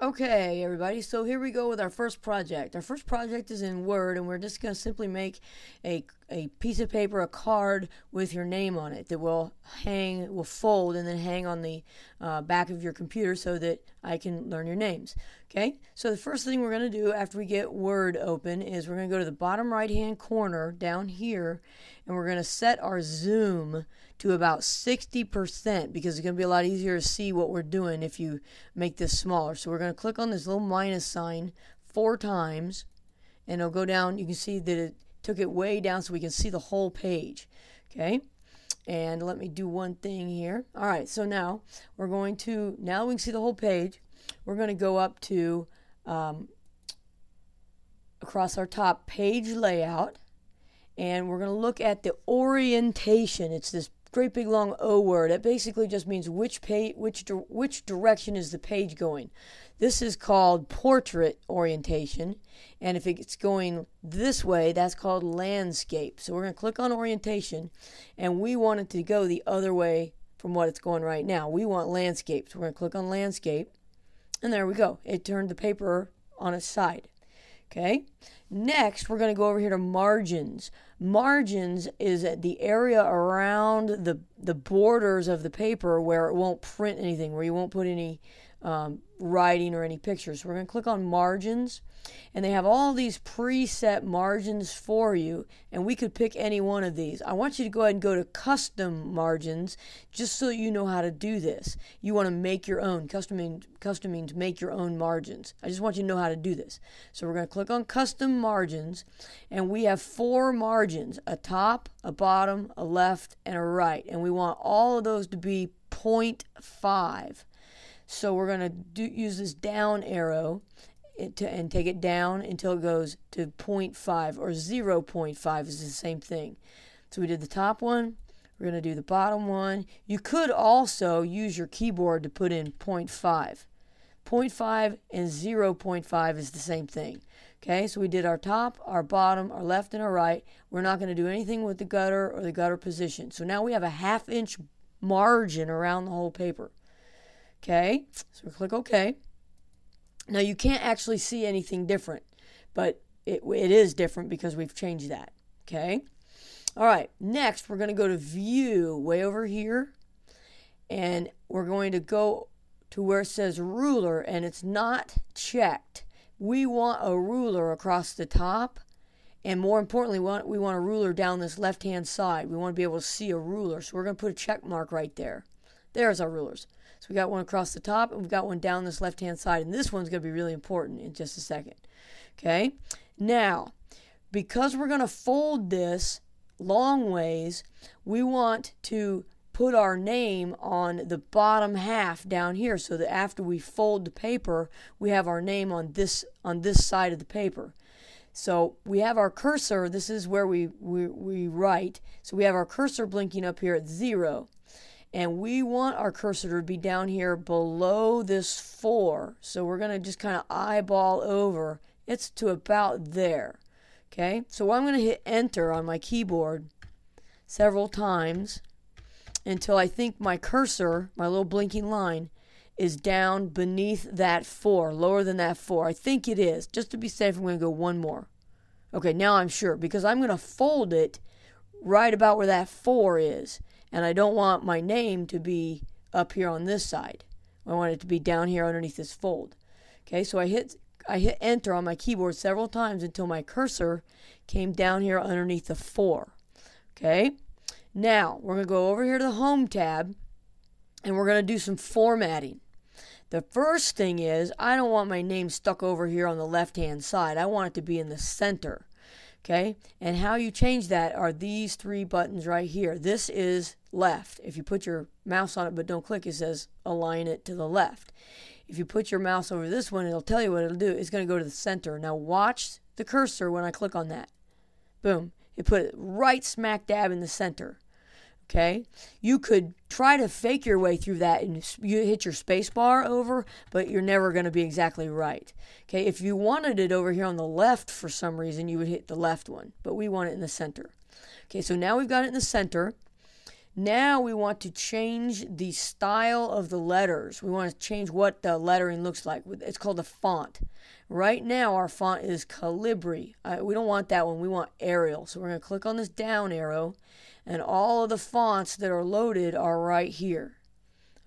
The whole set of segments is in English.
Okay, everybody, so here we go with our first project. Our first project is in Word, and we're just going to simply make a piece of paper, a card with your name on it that will fold and then hang on the back of your computer so that I can learn your names. Okay, so the first thing we're going to do after we get Word open is we're going to go to the bottom right-hand corner down here, and we're going to set our zoom to about 60% because it's going to be a lot easier to see what we're doing if you make this smaller. So we're going to click on this little minus sign 4 times, and it'll go down. You can see that it took it way down so we can see the whole page. Okay, and let me do one thing here. All right, so now we can see the whole page. We're going to go up to across our top, page layout, and we're going to look at the orientation. It's this great big long O word. It basically just means which direction is the page going. This is called portrait orientation, and if it's going this way, that's called landscape. So we're going to click on orientation, and we want it to go the other way from what it's going right now. We want landscape, so we're going to click on landscape, and there we go. It turned the paper on its side. Okay, next we're going to go over here to margins. Margins is the area around the borders of the paper where it won't print anything, where you won't put any writing or any pictures. So we're going to click on margins, and they have all these preset margins for you, and we could pick any one of these. I want you to go ahead and go to custom margins just so you know how to do this. You want to make your own. Custom means make your own margins. I just want you to know how to do this. So we're going to click on custom margins, and we have 4 margins: a top, a bottom, a left, and a right, and we want all of those to be 0.5. So we're going to use this down arrow and take it down until it goes to 0.5, or 0.5 is the same thing. So we did the top one. We're going to do the bottom one. You could also use your keyboard to put in 0.5. 0.5 and 0.5 is the same thing. Okay, so we did our top, our bottom, our left, and our right. We're not going to do anything with the gutter or the gutter position. So now we have a 1/2 inch margin around the whole paper. Okay, so we click OK. Now you can't actually see anything different, but it is different because we've changed that. Okay, all right, next we're going to go to view way over here, and we're going to go to where it says ruler, and it's not checked. We want a ruler across the top, and more importantly, we want a ruler down this left-hand side. We want to be able to see a ruler, so we're going to put a check mark right there. There's our rulers. So we got one across the top, and we've got one down this left-hand side, and this one's going to be really important in just a second. Okay? Now, because we're going to fold this long ways, we want to put our name on the bottom half down here so that after we fold the paper, we have our name on this side of the paper. So we have our cursor. This is where we write. So we have our cursor blinking up here at 0. And we want our cursor to be down here below this 4. So we're going to just kind of eyeball over. It's to about there. Okay, so I'm going to hit enter on my keyboard several times until I think my cursor, my little blinking line, is down beneath that 4, lower than that 4. I think it is. Just to be safe, I'm going to go one more. Okay, now I'm sure, because I'm going to fold it right about where that 4 is. And I don't want my name to be up here on this side. I want it to be down here underneath this fold. Okay, so I hit enter on my keyboard several times until my cursor came down here underneath the 4. Okay, now we're going to go over here to the Home tab, and we're going to do some formatting. The first thing is, I don't want my name stuck over here on the left-hand side. I want it to be in the center. Okay, and how you change that are these 3 buttons right here. This is left. If you put your mouse on it but don't click, it says align it to the left. If you put your mouse over this one, it'll tell you what it'll do. It's going to go to the center. Now watch the cursor when I click on that. Boom. It put it right smack dab in the center. Okay, you could try to fake your way through that and you hit your space bar over, but you're never going to be exactly right. Okay, if you wanted it over here on the left for some reason, you would hit the left one, but we want it in the center. Okay, so now we've got it in the center. Now we want to change the style of the letters. We want to change what the lettering looks like. It's called a font. Right now our font is Calibri. We don't want that one. We want Arial. So we're going to click on this down arrow, and all of the fonts that are loaded are right here.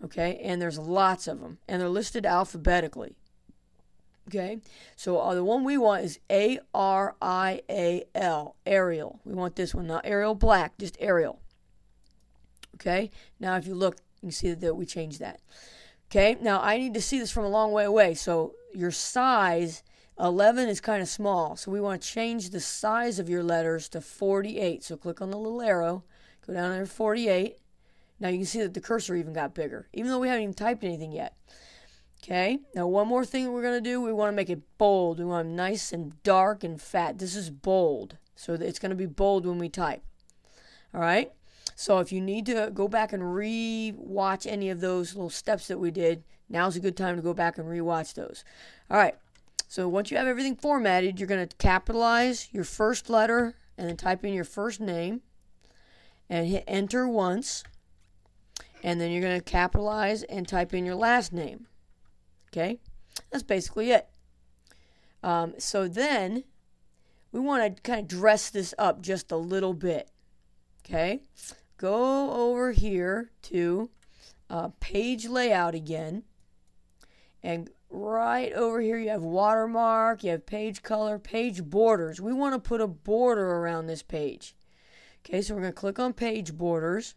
Okay, and there's lots of them, and they're listed alphabetically. Okay, so the one we want is Arial, Arial. We want this one, not Arial Black, just Arial. Okay, now if you look, you can see that we changed that. Okay, now I need to see this from a long way away, so your size, 11 is kind of small, so we want to change the size of your letters to 48. So click on the little arrow, go down there to 48. Now you can see that the cursor even got bigger, even though we haven't even typed anything yet. Okay, now one more thing that we're going to do, we want to make it bold. We want it nice and dark and fat. This is bold, so it's going to be bold when we type. All right, so if you need to go back and re-watch any of those little steps that we did, now's a good time to go back and re-watch those. All right, so once you have everything formatted, you're going to capitalize your first letter and then type in your first name and hit enter once. And then you're going to capitalize and type in your last name. Okay? That's basically it. So then, we want to kind of dress this up just a little bit. Okay? Go over here to page layout again. And right over here you have watermark, you have page color, page borders. We want to put a border around this page. Okay, so we're going to click on page borders.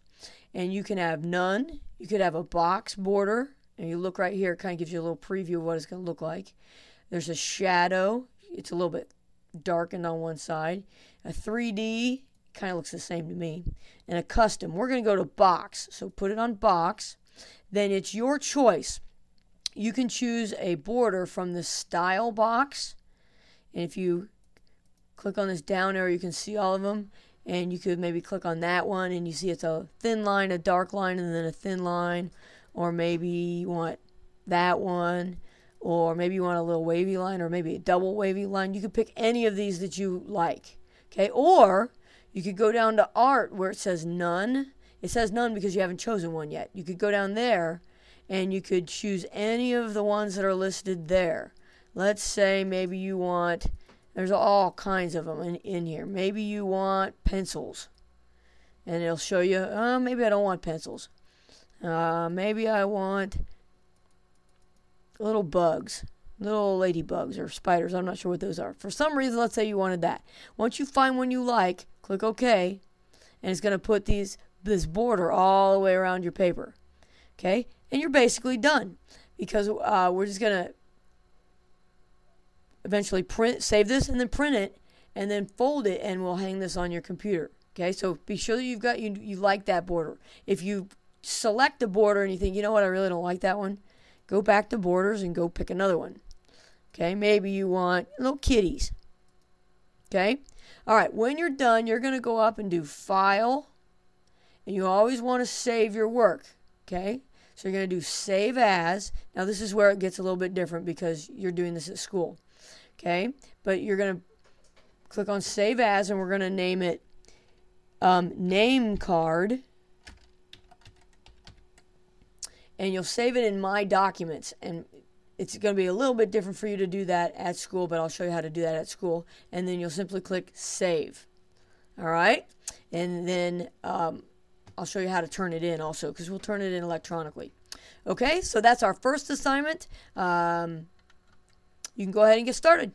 And you can have none. You could have a box border. And you look right here, it kind of gives you a little preview of what it's going to look like. There's a shadow. It's a little bit darkened on one side. A 3D, kind of looks the same to me. And a custom. We're going to go to box. So put it on box. Then it's your choice. You can choose a border from the style box. And if you click on this down arrow, you can see all of them. And you could maybe click on that one and you see it's a thin line, a dark line, and then a thin line. Or maybe you want that one. Or maybe you want a little wavy line or maybe a double wavy line. You could pick any of these that you like. Okay, or you could go down to art where it says none. It says none because you haven't chosen one yet. You could go down there and you could choose any of the ones that are listed there. Let's say maybe you want... There's all kinds of them in here. Maybe you want pencils. And it'll show you, maybe I don't want pencils. Maybe I want little bugs. Little ladybugs or spiders. I'm not sure what those are. For some reason, let's say you wanted that. Once you find one you like, click OK. And it's going to put this border all the way around your paper. Okay? And you're basically done. Because we're just going to eventually save this and then print it and then fold it, and we'll hang this on your computer. Okay, so be sure that you like that border. If you select the border and you think, you know what, I really don't like that one, go back to borders and go pick another one. Okay, maybe you want little kitties. Okay, all right, when you're done, you're going to go up and do File, and you always want to save your work. Okay, so you're going to do Save As. Now this is where it gets a little bit different because you're doing this at school. Okay, but you're going to click on Save As, and we're going to name it Name Card. And you'll save it in My Documents. And it's going to be a little bit different for you to do that at school, but I'll show you how to do that at school. And then you'll simply click Save. All right? And then I'll show you how to turn it in also, because we'll turn it in electronically. Okay, so that's our first assignment. You can go ahead and get started.